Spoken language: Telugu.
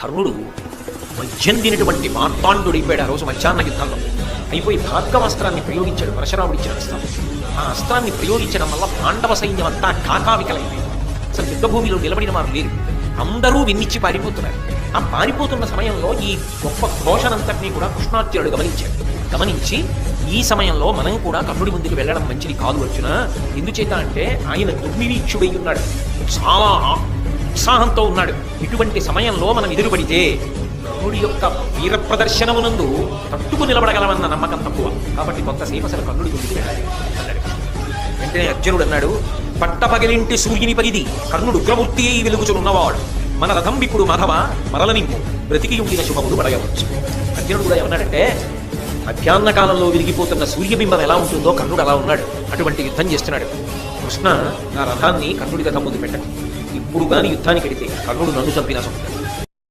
కర్ణుడు మద్యం తినటువంటి మార్తాండుడైపోయాడు ఆ రోజు మధ్యాహ్న యుద్ధంలో. అయిపోయి భార్గవాస్త్రాన్ని ప్రయోగించాడు, పరశురాముడు ఇచ్చిన అస్త్రం. ఆ అస్త్రాన్ని ప్రయోగించడం వల్ల పాండవ సైన్యం అంతా కాకావికలైపోయింది. అసలు యుద్ధభూమిలో నిలబడిన వారు లేరు, అందరూ విన్నిచ్చి పారిపోతున్నారు. ఆ పారిపోతున్న సమయంలో ఈ గొప్ప ఘోషనంతటినీ కూడా కృష్ణార్జునుడు గమనించాడు. గమనించి ఈ సమయంలో మనం కూడా కర్ణుడి ముందుకు వెళ్ళడం మంచిది కాదు అర్జున. ఎందుచేత అంటే ఆయన దుర్నిరీక్షుడై ఉన్నాడు, చాలా ఉత్సాహంతో ఉన్నాడు. ఇటువంటి సమయంలో మనం ఎదురుపడితే కర్ణుడి యొక్క వీర ప్రదర్శనమునందు తట్టుకు నిలబడగలమన్న నమ్మకం తక్కువ. కాబట్టి కొంతసేపు అసలు కర్ణుడి ముందుకు వెళ్ళాలి అన్నాడు. వెంటనే అర్జునుడు అన్నాడు, పట్టపగలింటి సూర్యుని పరిధి కర్ణుడు ఉగ్రమూర్తి అయి వెలుగుచున్నవాడు. మన రథం ఇప్పుడు మాధవ మరల నింపు బ్రతికి ఉండిన శుభములు పడగవచ్చు. అర్జునుడు కూడా ఏమన్నాడంటే, మధ్యాహ్న కాలంలో విరిగిపోతున్న సూర్యబింబం ఎలా ఉంటుందో కర్ణుడు అలా ఉన్నాడు, అటువంటి యుద్ధం చేస్తున్నాడు. కృష్ణ నా రథాన్ని కర్ణుడి రథం ముందు పెట్టండి. ఇప్పుడు కానీ యుద్ధానికి వెడితే కర్ణుడు నన్ను చంపినా చంపుతాడు.